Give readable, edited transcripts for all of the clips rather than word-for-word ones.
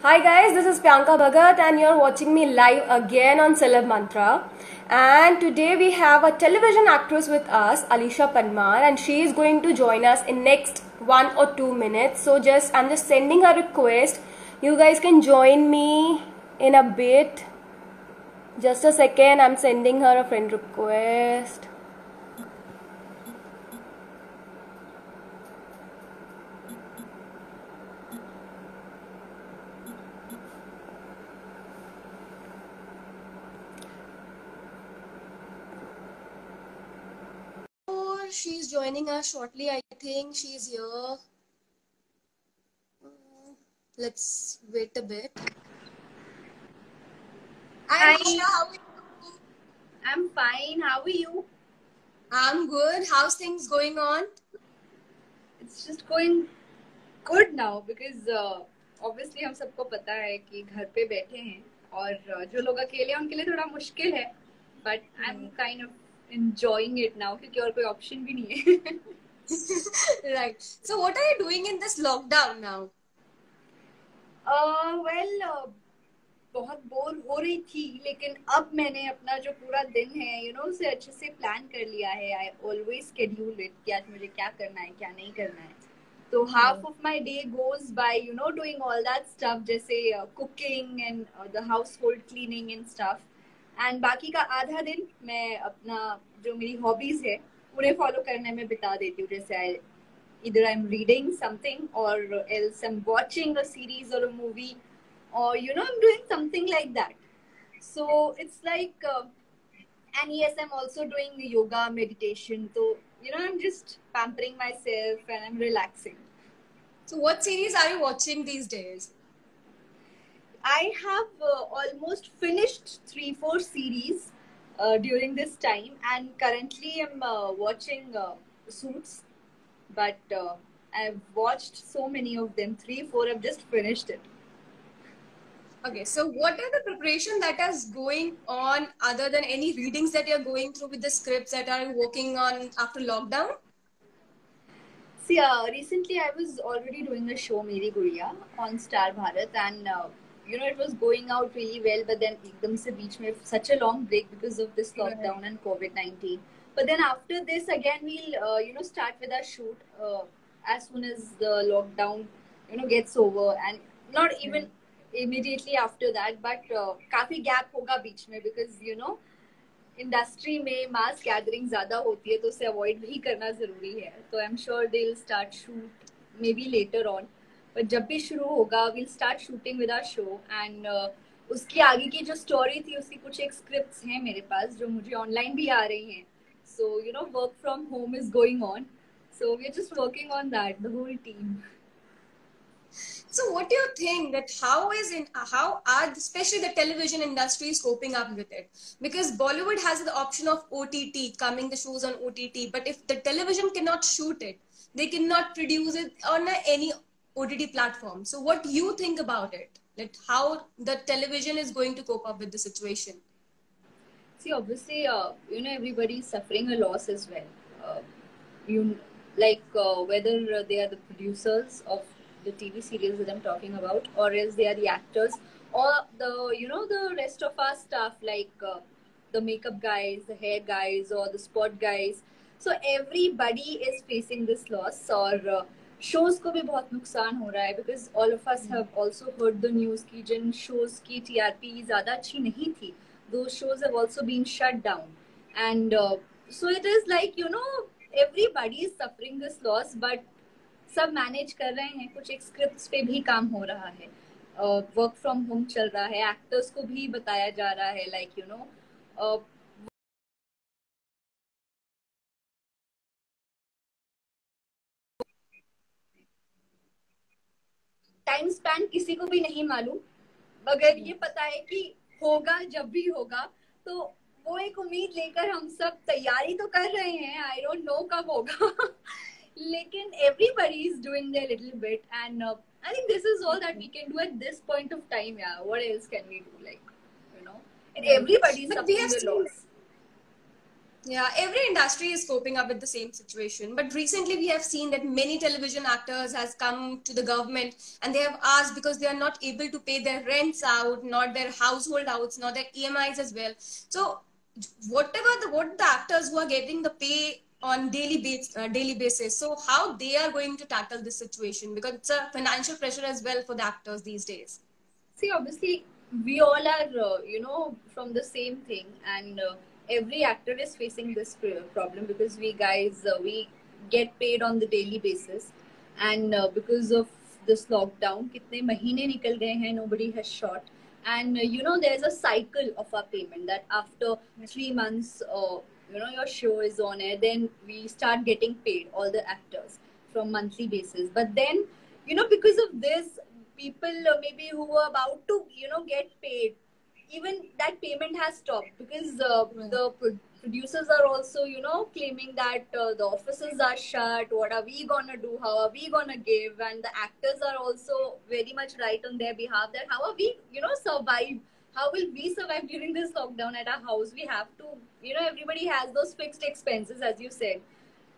Hi guys, this is Priyanka Bhagat and you're watching me live again on Celeb Mantra. And today we have a television actress with us, Alisha Panmar, and she is going to join us in next 1 or 2 minutes. So I'm just sending her request. You guys can join me in a bit. Just a second, I'm sending her a friend request. She's joining us shortly. I think she's here. Let's wait a bit. Hi, Alisha. How are you? I'm fine. How are you? I'm good. How's things going on? It's just going good now because obviously हम सबको पता है कि घर पे बैठे हैं और जो लोग अकेले हैं उनके लिए थोड़ा मुश्किल है but I'm kind of enjoying it now क्योंकि और कोई option भी नहीं है. Right. So what are you doing in this lockdown now? बहुत बोर हो रही थी लेकिन अब मैंने अपना जो पूरा दिन है उसे अच्छे से प्लान कर लिया है. आई ऑलवेज शेड्यूल इट कि आज मुझे क्या करना है क्या नहीं करना है. तो half of my day goes by doing all that stuff जैसे cooking and the household cleaning and stuff. and बाकी का आधा दिन मैं अपना जो मेरी hobbies है उन्हें follow करने में बिता देती हूँ. जैसे either I'm reading something or else I'm watching a series or a movie or I'm doing something like that. So it's like and yes, I'm also doing yoga meditation. So I'm just pampering myself and I'm relaxing. So what series are you watching these days? I have almost finished 3-4 series during this time, and currently I'm watching Suits, but I've watched so many of them. 3-4, I've just finished it. Okay, so what are the preparation that is going on other than any readings that you're going through with the scripts that are working on after lockdown? See, recently I was already doing a show, Meri Guriya, on Star Bharat, and it was going out really well. But then, ekdam se beech mein such a long break because of this lockdown and COVID-19. But then after this, again we'll start with our shoot as soon as the lockdown gets over, and not even immediately after that, but काफी gap होगा बीच में because industry में मास gathering ज्यादा होती है तो उसे avoid भी करना जरूरी है. तो I am sure they will start shoot maybe later on. But जब भी शुरू होगा will start shooting with our show. And उसकी आगे की जो स्टोरी थी उसकी कुछ एक स्क्रिप्ट्स हैं मेरे पास जो मुझे ऑनलाइन भी आ रही हैं. So work from home is going on. So we're just working on that, the whole team. So what do you think that how are especially the television industry is coping up with it? Because Bollywood has the option of OTT, coming the shows on OTT, but if the television cannot shoot it, they cannot produce it on any OTT platform. So what do you think about it? That how the television is going to cope up with the situation? See, obviously, everybody is suffering a loss as well. You like whether they are the producers of the TV serials that I'm talking about, or else they are the actors, or the rest of our staff like the makeup guys, the hair guys, or the spot guys. So everybody is facing this loss. और shows को भी बहुत नुकसान हो रहा है because all of us have also heard the news कि जिन shows की TRP ज़्यादा अच्छी नहीं थी, those shows have also been shut down. And so it is like everybody is suffering this loss, but सब मैनेज कर रहे हैं. कुछ एक स्क्रिप्ट्स पे भी काम हो रहा है, वर्क फ्रॉम होम चल रहा है, एक्टर्स को भी बताया जा रहा है लाइक टाइम स्पैन किसी को भी नहीं मालूम, मगर ये पता है कि होगा जब भी होगा. तो वो एक उम्मीद लेकर हम सब तैयारी तो कर रहे हैं. आई डोंट नो कब होगा. लेकिन everybody is doing their little bit, and I think this is all that we can do at this point of time. Yeah, what else can we do? Like, and everybody is suffering the loss. Yeah, every industry is coping up with the same situation. But recently we have seen that many television actors has come to the government and they have asked because they are not able to pay their rents out, not their household outs, not their EMIs as well. So what the actors who are getting the pay on daily basis, so how they are going to tackle this situation, because it's a financial pressure as well for the actors these days. See, obviously, we all are, from the same thing, and every actor is facing this problem because we guys, we get paid on the daily basis, and because of this lockdown, कितने महीने निकल गए हैं, nobody has shot, and there's a cycle of our payment that after 3 months, your show is on air, then we start getting paid, all the actors, from monthly basis, but then because of this, people maybe who were about to get paid, even that payment has stopped because the producers are also claiming that the offices are shut, what are we gonna do, how are we gonna give, and the actors are also very much right on their behalf that how are we survive, how will we survive during this lockdown at our house. We have to, everybody has those fixed expenses, as you said,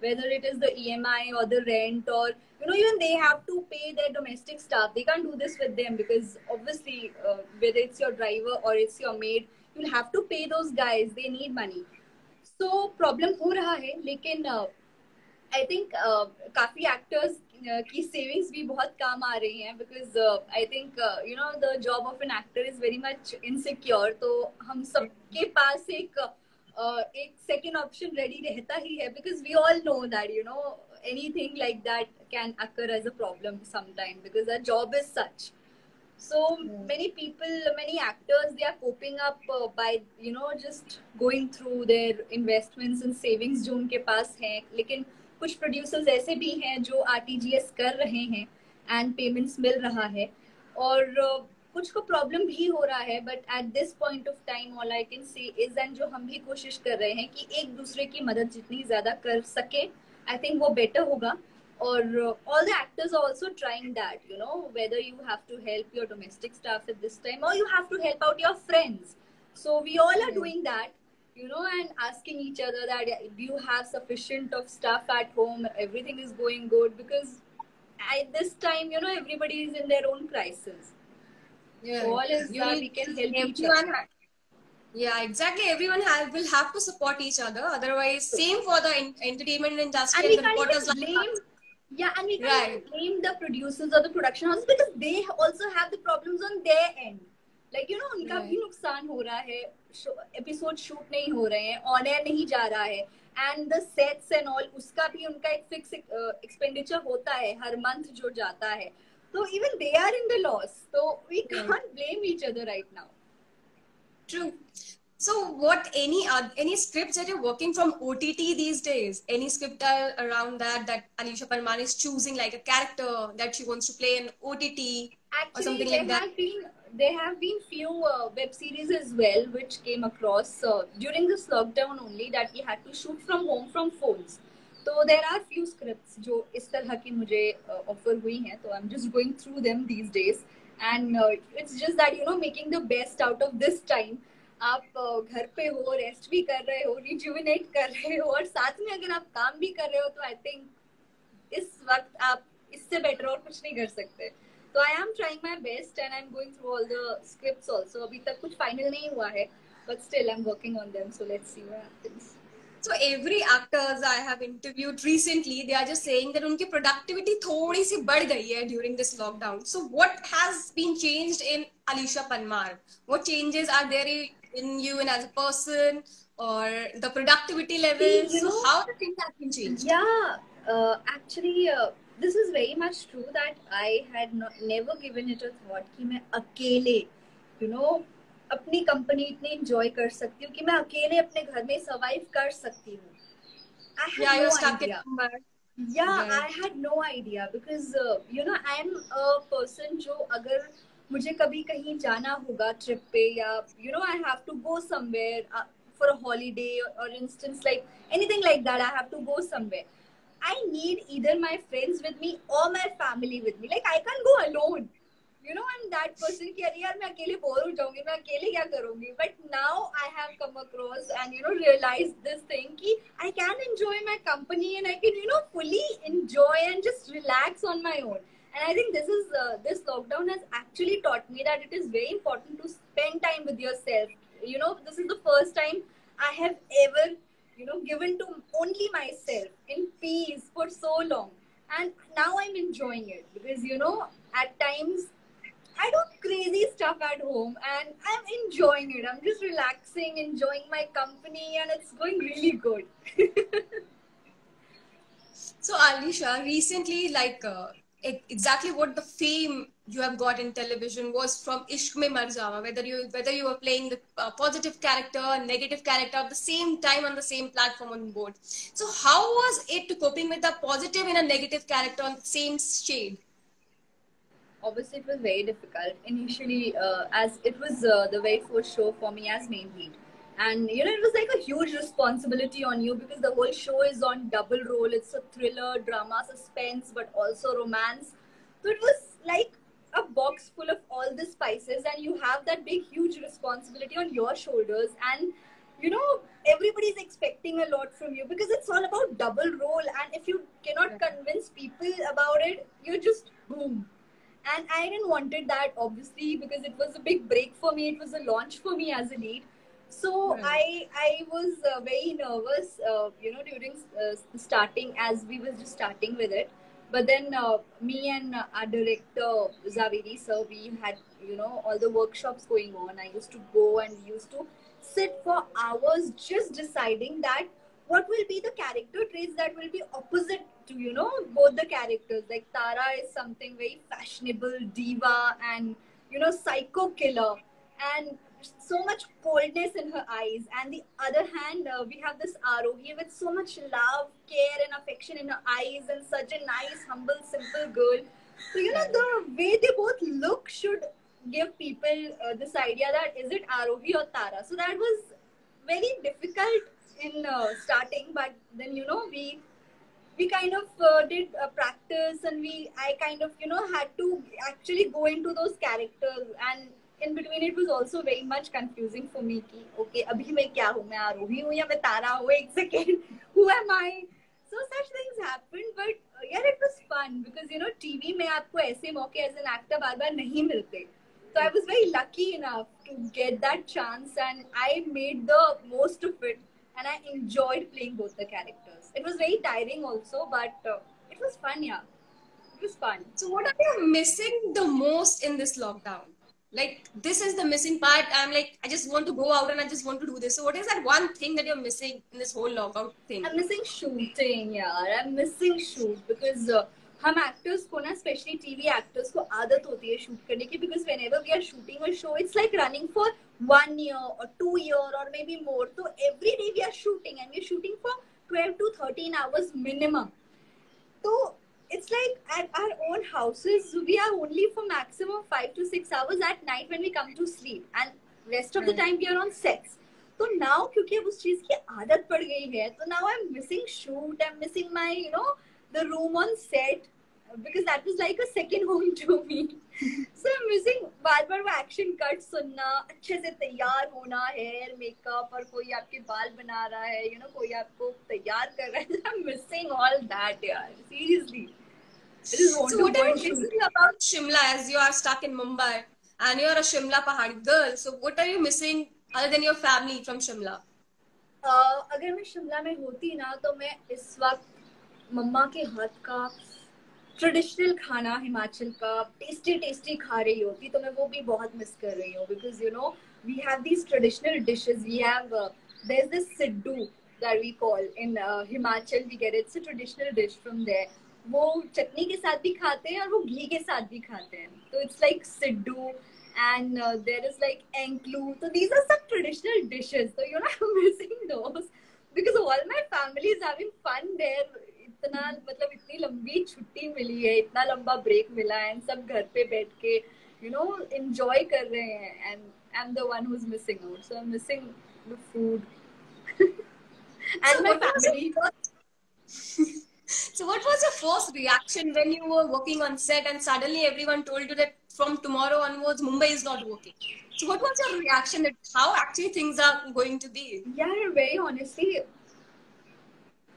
whether it is the EMI or the rent, or even they have to pay their domestic staff. They can't do this with them because obviously whether it's your driver or it's your maid, you'll have to pay those guys. They need money. So problem हो रहा है, लेकिन I think काफी actors की savings भी बहुत काम आ रही हैं because I think the job of an actor is very much insecure. तो हम सबके पास एक सेकेंड ऑप्शन रेडी रहता ही है because we all know that anything like that can occur as a problem sometime because our job is such. So many people, many actors, they are coping up by just going through their investments and savings जो उनके पास हैं. लेकिन कुछ producers ऐसे भी हैं जो RTGS कर रहे हैं एंड पेमेंट्स मिल रहा है, और कुछ को प्रॉब्लम भी हो रहा है. But at this point of time all I can say is, and जो हम भी कोशिश कर रहे हैं कि एक दूसरे की मदद जितनी ज्यादा कर सके, आई थिंक वो बेटर होगा. Or all the actors are also trying that, whether you have to help your domestic staff at this time or you have to help out your friends. So we all are doing that, and asking each other that do you have sufficient of stuff at home, everything is going good, because at this time, everybody is in their own crisis. Yeah, All is you that we can help each everyone other. Yeah, exactly. Everyone will have to support each other. Otherwise, same for the entertainment industry And and we the can't reporters even like blame, us. yeah, and we can't even Right. blame the producers or the production houses because they also have the problems on their end. Like उनका भी नुकसान हो रहा है, episode shoot नहीं हो रहे हैं, ऑन एयर नहीं जा रहा है, and the sets and all, उसका भी उनका एक फिक्स एक्सपेंडिचर होता है हर मंथ जो जाता है. तो even they are in the loss, तो we can't blame each other right now. True. So, any scripts that you're working from OTT these days? Any script around that Alisha Parmar is choosing, like a character that she wants to play in OTT or Actually, something like that? there have been few web series as well which came across during this lockdown only, that we had to shoot from home from phones. So there are few scripts जो इस तरह की मुझे offer हुई हैं, तो I'm just going through them these days, and it's just that making the best out of this time. आप घर पे हो, रेस्ट भी कर रहे हो, रिजुविनेट कर रहे हो, और साथ में अगर आप काम भी कर रहे हो, तो आई थिंक इस वक्त आप इससे बेटर और कुछ नहीं कर सकते. तो I am trying my best and I am going through all the scripts also. अभी तक कुछ फाइनल नहीं हुआ है, but still I am working on them, so let's see what happens. So every actors I have interviewed recently, they are just saying that उनकी productivity थोड़ी सी बढ़ गई है during this lockdown. So what has been changed in Alisha Panmar? What changes are there in you and as a person, or the productivity levels? So how the things have been changed? Yeah, actually, this is very much true that I had never given it a thought कि मैं अकेले, अपनी company इतनी enjoy कर सकती हूँ कि मैं अकेले अपने घर में सर्वाइव कर सकती हूँ. I had no idea. Yeah, I had no idea because I am a person जो अगर मुझे कभी कहीं जाना होगा ट्रिप पे, या I have to go somewhere for a holiday, or instance like anything like that, I have to go somewhere, I need either my friends with me or my family with me. Like I can't go alone. you know, I'm that person कि अरे यार मैं अकेले bore हो जाऊंगी, मैं अकेले क्या करूंगी. But now I have come across and you know realized this thing कि I can enjoy my company and I can you know fully enjoy and just relax on my own. And I think this lockdown has actually taught me that it is very important to spend time with yourself. You know, this is the first time I have ever you know given to only myself in peace for so long, and now I'm enjoying it because you know at times I do crazy stuff at home and I'm enjoying it. I'm just relaxing, enjoying my company, and it's going really good. So, Alisha, recently, exactly what the fame you have got in television was from Ishq Mein Mar Jawa. Whether you were playing the positive character, negative character at the same time on the same platform on board. So, how was it coping with a positive and a negative character on the same shade? Obviously, it was very difficult initially, as it was the very first show for me as main lead. And you know, it was like a huge responsibility on you because the whole show is on double role. It's a thriller, drama, suspense, but also romance. So it was like a box full of all the spices, and you have that big, huge responsibility on your shoulders. And you know, everybody's expecting a lot from you because it's all about double role. And if you cannot convince people about it, you're just boom. And I didn't wanted that obviously because it was a big break for me. It was a launch for me as a lead. So I was very nervous, you know, during starting as we was just starting with it. But then me and our director Zaveri sir, we had you know all the workshops going on. I used to go and used to sit for hours just deciding that what will be the character traits that will be opposite to you know both the characters. Like Tara is something very fashionable diva and you know psycho killer and so much coldness in her eyes, and the other hand we have this Arohi with so much love, care and affection in her eyes and such a nice humble simple girl. So you know the way they both look should give people this idea that is it Arohi or Tara. So that was very difficult in starting, but then you know we kind of did practice, and I kind of you know had to actually go into those characters, and in between it was also very much confusing for me ki okay abhi मैं क्या हूँ, मैं आरोही हूँ या मैं तारा हूँ, एक second who am I. So such things happened, but yeah, it was fun because you know TV में आपको ऐसे मौके as an actor बार बार नहीं मिलते. So I was very lucky enough to get that chance, and I made the most of it, and I enjoyed playing both the characters. It was very tiring also, but it was fun, yeah. It was fun. So, what are you missing the most in this lockdown? Like, this is the missing part. I'm like, I just want to go out and I just want to do this. So, what is that one thing that you're missing in this whole lockdown thing? I'm missing shooting, yeah. I'm missing shoot because हम actors को ना, especially TV actors को आदत होती है shoot करने की, because whenever we are shooting a show, it's like running for 1 year or 2 years or maybe more. So every day we are shooting, and we're shooting for 12 to 13 hours minimum. So it's like at our own houses, we are only for maximum 5 to 6 hours at night when we come to sleep, and rest of the time we are on sets. तो now क्योंकि अब उस चीज की आदत पड़ गई है, तो now I am missing shoot, I am missing my you know the room on set, because that was like a second home to me. So I'm missing बार बार वो एक्शन कट सुनना, अच्छे से तैयार होना, हेयर मेकअप, और कोई आपके बाल बना रहा है, you know, कोई आपको तैयार कर रहा है. I'm missing all that, यार. Seriously. So, what are you missing about Shimla, as you are stuck in Mumbai and you're a Shimla Pahadi girl? So, what are you missing other than your family from Shimla? अगर मैं शिमला में होती ना, तो मैं इस वक्त मम्मा के हाथ का ट्रेडिशनल खाना हिमाचल का टेस्टी टेस्टी खा रही होती. तो मैं वो भी बहुत मिस कर रही हूँ, because you know we have these traditional dishes. We have there is this siddu that we call in Himachal. We get it's a traditional dish from there. वो चटनी के साथ भी खाते हैं और वो घी के साथ भी खाते हैं. तो it's like siddu, and there is like enklu. So these are some traditional dishes. So you know I'm missing those because all my family is having fun there. इतना मतलब इतनी लंबी छुट्टी मिली है, इतना लंबा ब्रेक मिला है, and सब घर पे बैठ के you know enjoy कर रहे हैं, and I'm the one who's missing out. So I'm missing the food and So my what was family. So, what was your first reaction when you were working on set and suddenly everyone told you that from tomorrow onwards, Mumbai is not working. So what was your reaction that how actually things are going to be? Yeah, very honestly,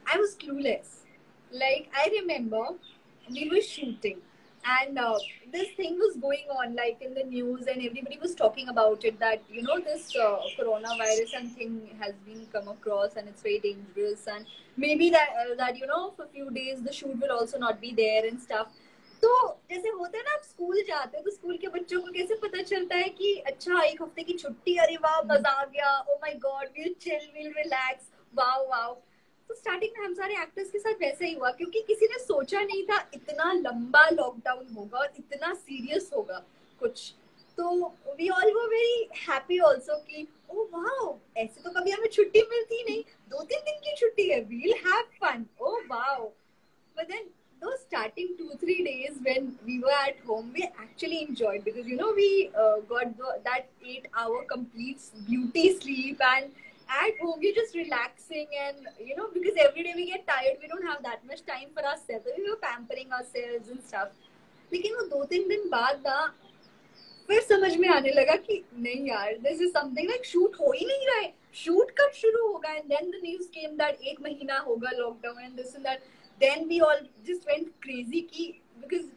I was clueless. Like, I remember we were shooting, and this thing was going on, like in the news, and everybody was talking about it that, you know, this coronavirus and thing has been come across, and it's very dangerous, and maybe that you know, for a few days the shoot will also not be there and stuff. तो जैसे होता है ना, आप school जाते हो तो school के बच्चों को कैसे पता चलता है कि अच्छा एक हफ्ते की छुट्टी, अरे वाह मजा आ गया, oh my God, will chill, will relax, wow wow. तो स्टार्टिंग में हम सारे एक्टर्स के साथ वैसा ही हुआ, क्योंकि किसी ने सोचा नहीं था इतना लंबा लॉकडाउन होगा और इतना सीरियस होगा कुछ। तो we all were very happy also कि ओ वाओ, ऐसे तो कभी हमें छुट्टी मिलती नहीं, 2-3 दिन की छुट्टी है, we'll have fun, oh wow. But then those starting 2-3 days when we were at home, we actually enjoyed, because you know we got that 8 hour complete beauty sleep, and at home we're just relaxing, and you know, because every day we get tired, we don't have that much time for ourselves, so we were pampering ourselves and stuff. लेकिन वो 2-3 दिन बाद ना फिर समझ में आने लगा कि नहीं यार, this is something like shoot हो ही नहीं रहा है, शूट कब शुरू होगा। And then the news came that 1 महीना होगा lockdown and this and that. Then we all just went crazy की, because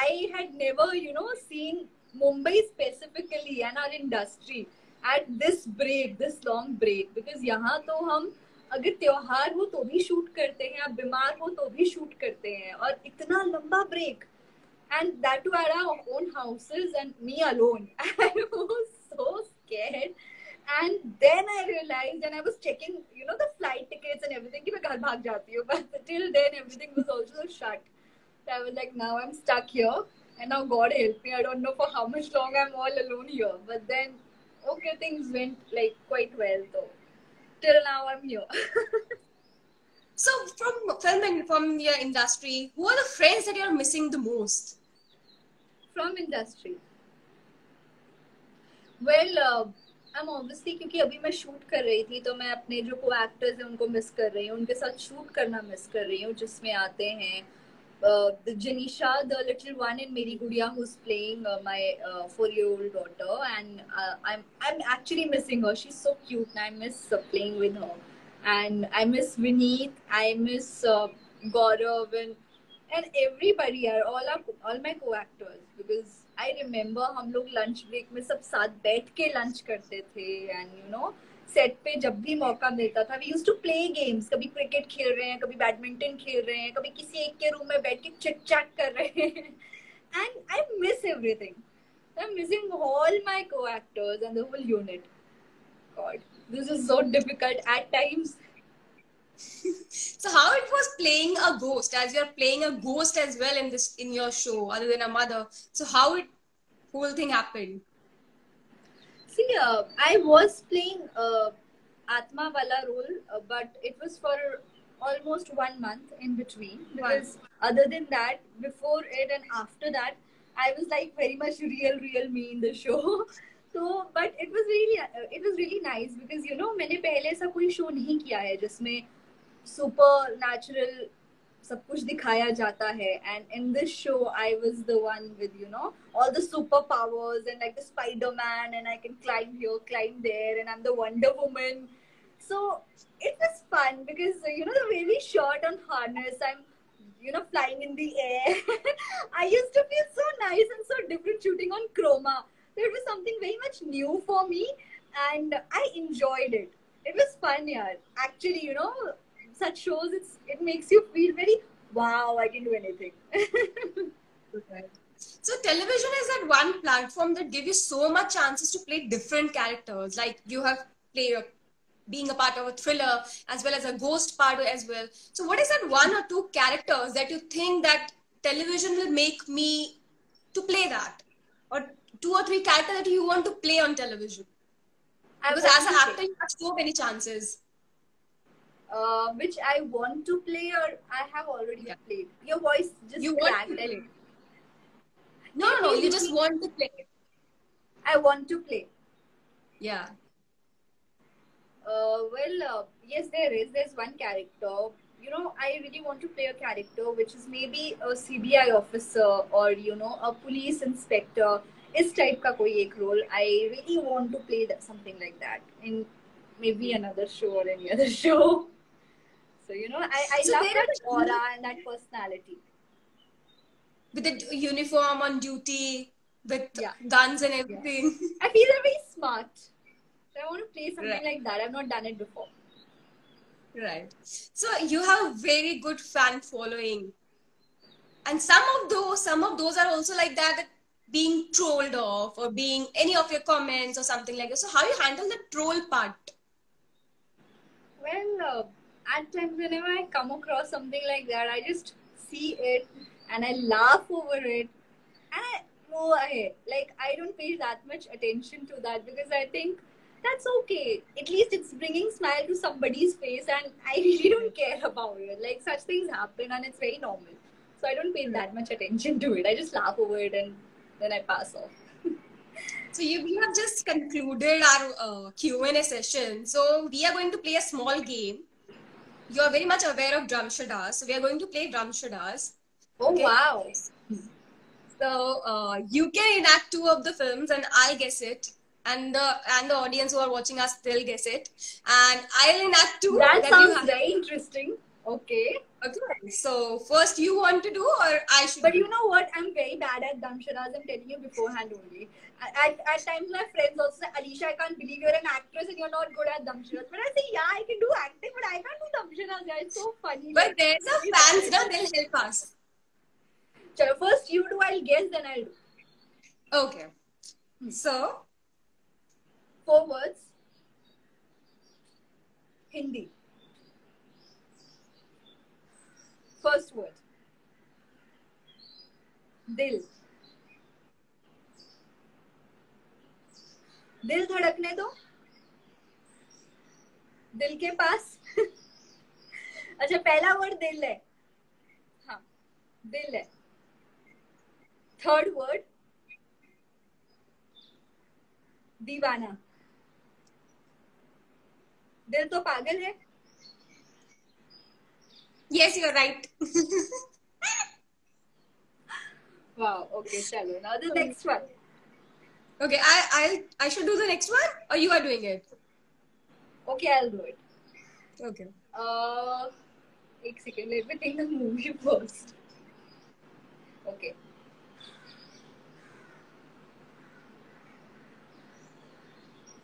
I had never you know seen Mumbai specifically and our industry at this break, this long break. Because यहाँ तो हम अगर त्योहार हो तो भी शूट करते हैं, आप बीमार हो तो भी शूट करते हैं, और इतना लंबा break, and that too at our own houses and me alone. I was so scared. And then I realized, and I was checking, you know, the flight tickets and everything, कि मैं घर भाग जाती हूँ, but till then everything was also shut. So I was like, now I'm stuck here, and now God help me, I don't know for how much long I'm all alone here. But then, okay, things went like quite well though. Till now I'm here. So from film and from your industry, who are the friends that you're missing the most? From industry. Well, I'm obviously, क्योंकि अभी मैं shoot कर रही थी तो मैं अपने जो को एक्टर्स हैं उनको मिस कर रही हूँ, उनके साथ शूट करना मिस कर रही हूँ, जिसमें आते हैं Janisha, the little one in Meri Gudiya, who's playing my 4-year-old daughter, and I'm actually missing her. She's so cute, and I miss playing with her. And I miss Vineet, I miss Gaurav, and everybody, all my co-actors, because I remember हम लोग lunch break में सब साथ बैठ के lunch करते थे, and you know, set पे जब भी मौका मिलता था we used to play games, कभी क्रिकेट खेल रहे हैं, कभी बैडमिंटन खेल रहे हैं, कभी किसी एक के रूम में बैठ के चिट चैट कर रहे हैं, and I miss everything. I am missing all my coactors and the whole unit. God, this is so difficult at times. So how it was playing a ghost, as you're playing a ghost as well in your show, other than a mother. So how it whole thing happened? See, I was playing Atma wala role, but it was for almost 1 month in between. Because other than that, before it and after that, I was like very much real me in the show. So, but it was really nice, because you know, मैंने पहले ऐसा कोई show नहीं किया है जिसमें super natural सब कुछ दिखाया जाता है, and in this show I was the one with, you know, all the superpowers and like the Spider-Man, and I can climb here, climb there, and I'm the Wonder Woman. So it was fun because you know, the way we shot on harness, I'm, you know, flying in the air. I used to feel so nice and so different shooting on chroma. There was something very much new for me, and I enjoyed it. It was fun, yeah. Actually, you know, such shows, it makes you feel very wow, I can do anything. So television is that one platform that gives you so much chances to play different characters. Like you have being a part of a thriller as well as a ghost part as well. So what is that one or two characters that you think that television will make me to play that, or 2 or 3 characters that you want to play on television? Because as an actor you have so many chances. Which I want to play, or I have already played. Your voice just cracked. No, you just want to play. I want to play. Yeah. Well, yes, there's one character. I really want to play a character which is maybe a CBI officer or a police inspector. इस type का कोई एक role. I really want to play something like that in maybe another show or any other show. So I So love there that are aura and that personality. with the uniform on duty, with Yeah. guns and Yeah. everything. I feel they're very smart. So I want to play something Right. like that. I've not done it before. Right. So you have very good fan following. And some of those are also like that being trolled off or being any of your comments or something like that. So how you handle the troll part? Well, at times whenever I come across something like that, I just see it and I laugh over it and I move ahead. Like I don't pay that much attention to that because I think that's okay. At least it's bringing smile to somebody's face, and I really don't care about it. Like such things happen and it's very normal. So I don't pay that much attention to it. I just laugh over it and then I pass off. So we have just concluded our Q&A session. So we are going to play a small game. You are very much aware of Dramshadas. So we are going to play Dramshadas. Oh Okay. wow. So you can enact two of the films and I'll guess it. And the audience who are watching us, they'll guess it. And I'll enact two. That then sounds you have very interesting. Okay. Okay. So first you want to do or I should But do? you know what? I'm very bad at Damsharas. I'm telling you beforehand only. At times, my friends also say, Alisha, I can't believe you're an actress and you're not good at Damsharas. But I say, yeah, I can do acting, but I can't do Damsharas. Yeah, it's so funny. But there's a fans now, they'll help us. Chalo, first you do, I'll guess, then I'll do. Okay. So 4 words. Hindi. First word. दिल. दिल धड़कने दो. दिल के पास. अच्छा पहला word दिल है. हाँ दिल है. थर्ड वर्ड दीवाना. दिल तो पागल है. yes, you're right. Wow. Okay, chalo. Now the next one. Okay, I should do the next one or you are doing it? Okay, I'll do it. Okay. एक second. Let me think the movie first. Okay.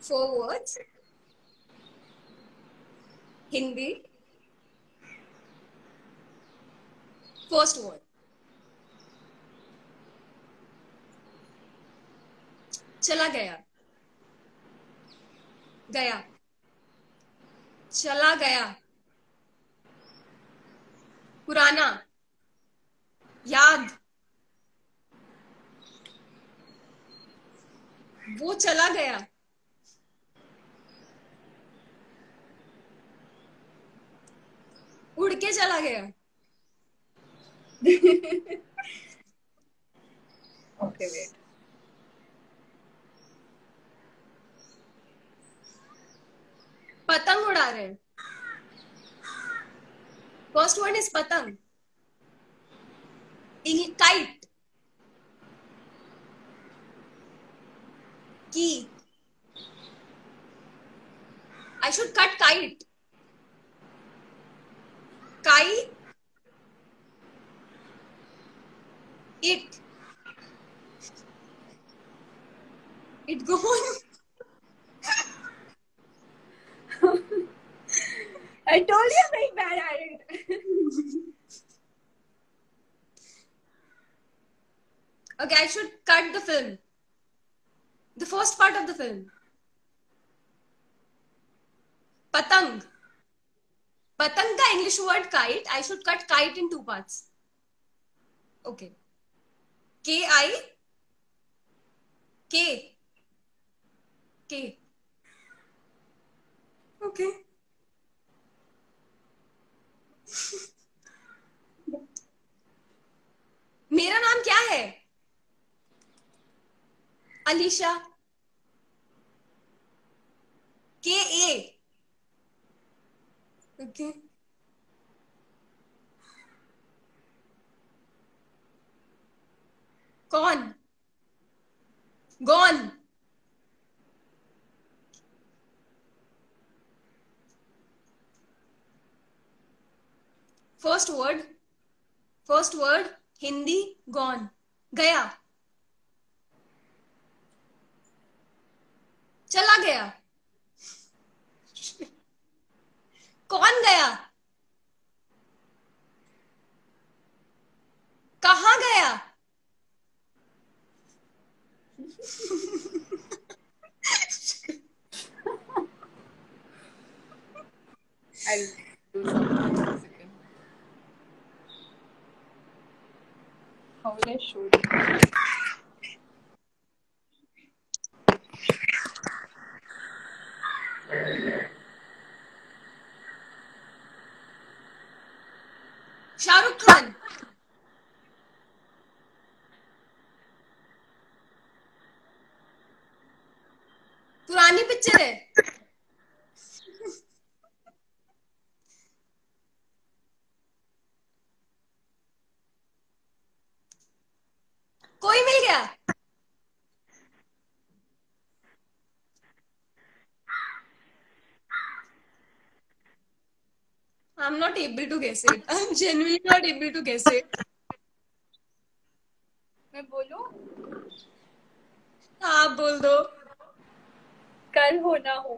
Four words. Hindi. First word. चला गया. गया. चला गया. पुराना. याद. वो चला गया. उड़ के चला गया. Okay, wait. पतंग उड़ा रहे हैं. First one is patang. Kite. Key. I should cut kite. Kite. It. It goes. I told you I'm very bad at it. Okay, I should cut the film. The first part of the film. Patang. Patang ka English word kite. I should cut kite in two parts. Okay. K-I. K. K. Okay. मेरा नाम क्या है? Alisha. K-A. Okay. कौन? Gone. First word. First word. Hindi. Gone. गया. चला गया. कौन गया? कहाँ गया? I'll do something. One second. How will I show you? Shahrukh Khan. पुरानी पिक्चर है. कोई मिल गया. I'm not able to guess it. I'm genuinely not able to guess it. मैं बोलूं? हाँ, आप बोल दो. कल हो ना हो.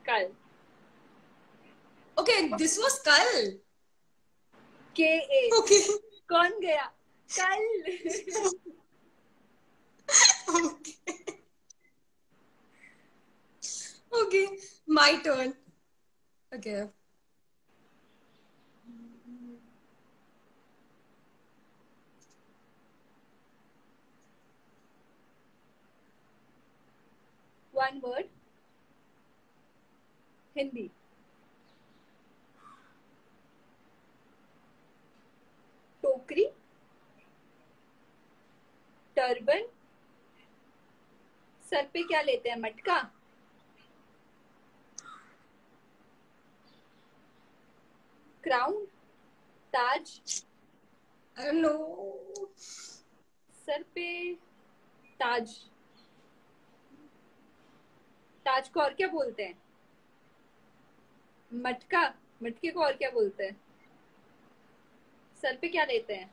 कल. Okay, this was कल. KA. Okay. कौन गया? कल. Okay. Okay, my turn. Okay. One word. Hindi. टोकरी. टर्बन. सर पे क्या लेते हैं? मटका. Crown. Taj. I don't know. Sir पे ताज. ताज को और क्या बोलते हैं? मटका. मटके को और क्या बोलते हैं? सर पे क्या लेते हैं?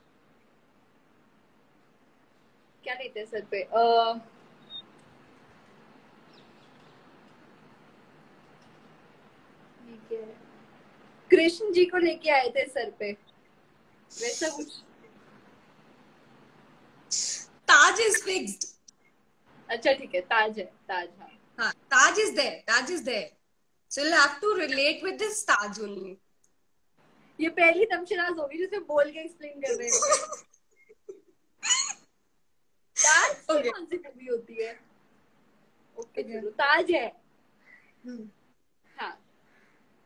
क्या लेते हैं सर पे? कृष्ण जी को लेके आए थे सर पे, वैसा कुछ. ताज is fixed. अच्छा ठीक है, ताज है. ताज. हाँ. हाँ, ताज is there. Taj is there. So you'll have to relate with this Taj only. ये पहली तमशनाज होगी जिसे बोल के एक्सप्लेन कर रहे हैं. ताज की कौन सी मूवी होती है? ओके चलो, ताज है. हाँ.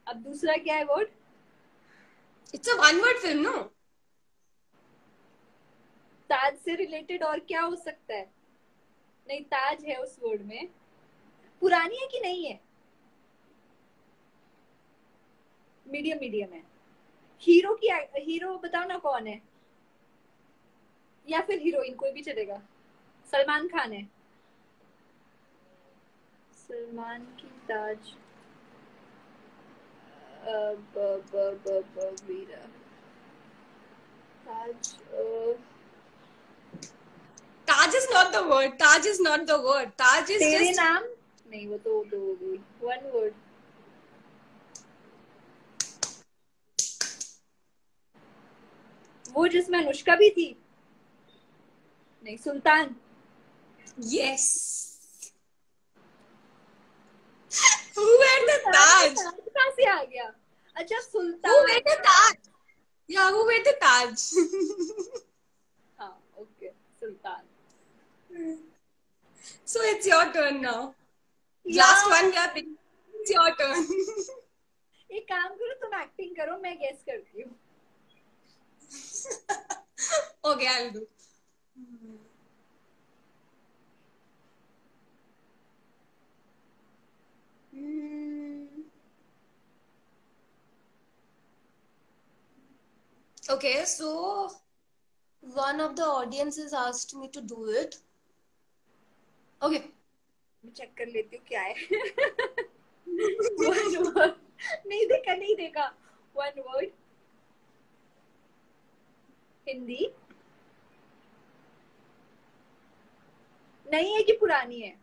अब दूसरा क्या है word? It's a one word film, no? ताज से रिलेटेड और क्या हो सकता है? नहीं, ताज है उस वर्ड में. पुरानी है कि नहीं है? मीडियम मीडियम है. हीरो की, हीरो बताओ ना कौन है, या फिर हीरोइन, कोई भी चलेगा. सलमान खान है. सलमान की ताज. वीरा. ताज. Taj is not the word. Taj is not the word. Taj is तेरे just. नाम नहीं, वो तो दो हो गई. One word. वो जिसमें अनुष्का भी थी. नहीं, सुल्तान. Yes. Who wear the Taj? कहाँ से आ गया? अच्छा, Who Sultan. wear the Taj? Yeah, who wear the Taj? हाँ, okay, Sultan. So it's your turn now. Last one, yeah. It's your turn. एक काम करो, तुम एक्टिंग करो, मैं गेस करती हूँ. Okay, I'll do. Okay, so one of the audiences asked me to do it. Okay. मैं चेक कर लेती हूँ क्या है. One word. नहीं देखा. One word. हिंदी. नहीं है कि पुरानी है.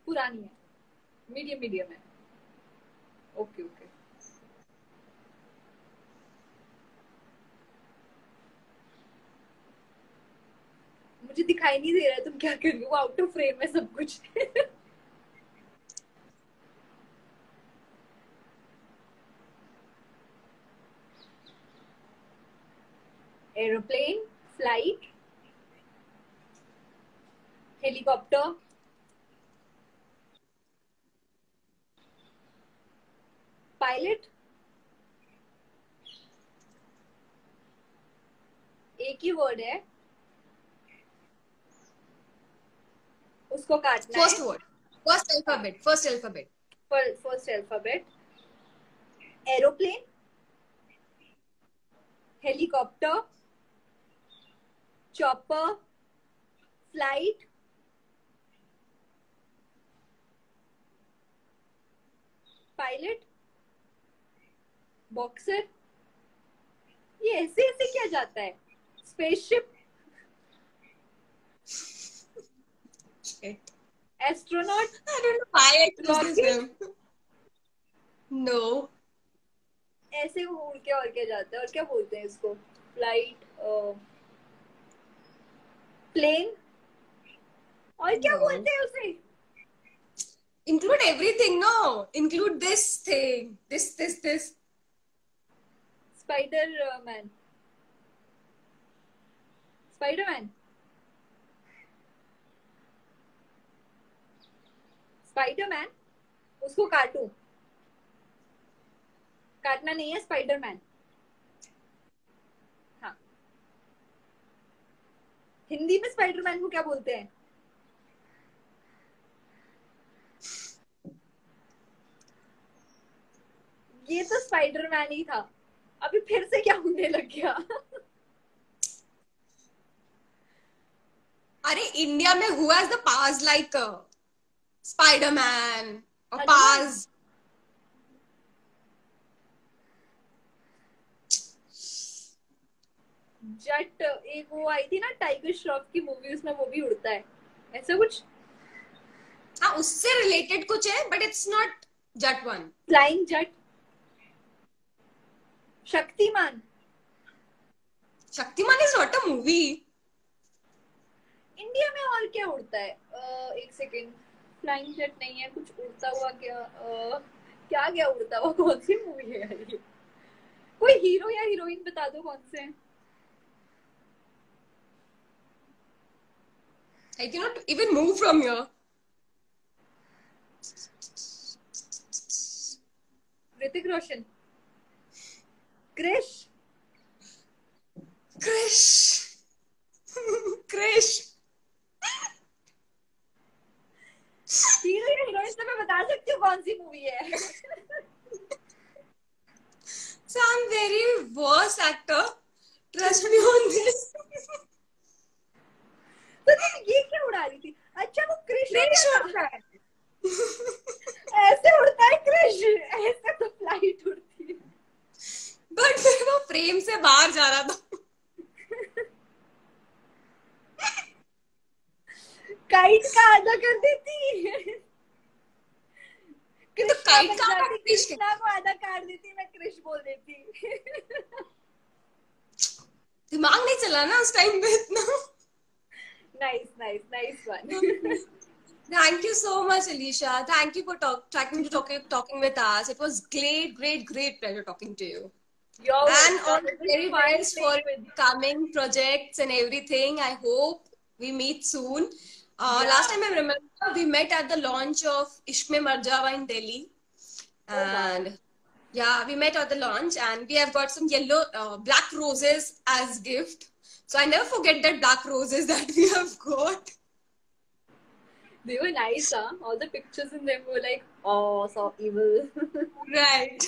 पुरानी है. मीडियम है. ओके. मुझे दिखाई नहीं दे रहा है तुम क्या कर रही हो. आउट ऑफ फ्रेम है सब कुछ. Aeroplane, flight, helicopter, pilot. एक ही वर्ड है. उसको काटना First है. word. First alphabet. First alphabet. Aeroplane, helicopter, chopper, flight, pilot, boxer. ये ऐसे ऐसे क्या जाता है. Spaceship, astronaut. I don't know why I chose this Rocket? name. No. ऐसे वो उड़ के और क्या जाता है. और क्या बोलते हैं इसको. Flight, plane. और क्या No. बोलते हैं उसे. Include everything, no. Include this thing. This. Spiderman. Spiderman. उसको काटू. काटना नहीं है. स्पाइडरमैन. हाँ. हिंदी में स्पाइडरमैन को क्या बोलते हैं. ये तो स्पाइडरमैन ही था. अभी फिर से क्या होने लग गया. अरे इंडिया में who has the powers like Spider-Man or Hanuman. powers? जट. एक वो आई थी ना टाइगर श्रॉफ की मूवी. उसमें वो भी उड़ता है. ऐसा कुछ. हाँ उससे रिलेटेड कुछ है but it's not Jat one. Flying Jat. Shaktiman. Shaktiman is not a movie. India में और क्या उड़ता है. एक सेकेंड. फ्लाइंग जेट नहीं है. कुछ उड़ता हुआ क्या उड़ता हुआ. कौन सी मूवी है यार ये. कोई हीरो या हीरोइन बता दो कौन से हैं. I cannot even move from here. Hrithik Roshan. Krrish. Hero या हीरोइन से मैं बता सकती हूँ कौन सी मूवी है. So I'm very worst actor. Trust me on this. तो तुम ये क्या उड़ा रही थी. अच्छा वो क्रिश उड़ता है. ऐसे उड़ता है क्रिश. ऐसे तो फ्लाइट उड़ती है. बट फिर वो फ्रेम से बाहर जा रहा था. काइट का आधा कर देती. तो काइट का आधा कृष्णा को आधा काट देती. मैं क्रिश बोल देती. दिमाग नहीं चला ना उस टाइम पे इतना. Nice one. Thank you so much, Alicia. Thank you for talking with us. It was great pleasure talking to you. And all the very best for coming projects and everything. I hope we meet soon. Last time I remember we met at the launch of Ishme Marjava in Delhi. And yeah, we met at the launch and we have got some black roses as gift. So I never forget that black roses that we have got. They were nice, huh? All the pictures in them were like, oh, so evil. Right.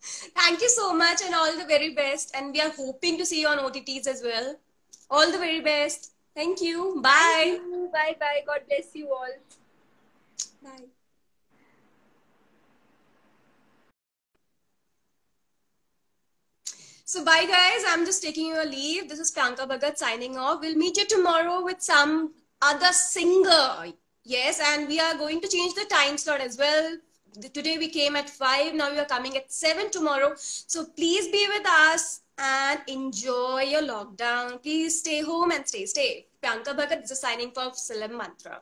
Thank you so much and all the very best. And we are hoping to see you on OTTs as well. All the very best. Thank you. Bye. Thank you. Bye bye. God bless you all. Bye. So bye guys, I'm just taking you a leave. This is Priyanka Bhagat signing off. We'll meet you tomorrow with some other singer. Yes, and we are going to change the time slot as well. Today we came at 5, now we are coming at 7 tomorrow. So please be with us and enjoy your lockdown. Please stay home and stay safe. Priyanka Bhagat is signing for Celeb Mantra.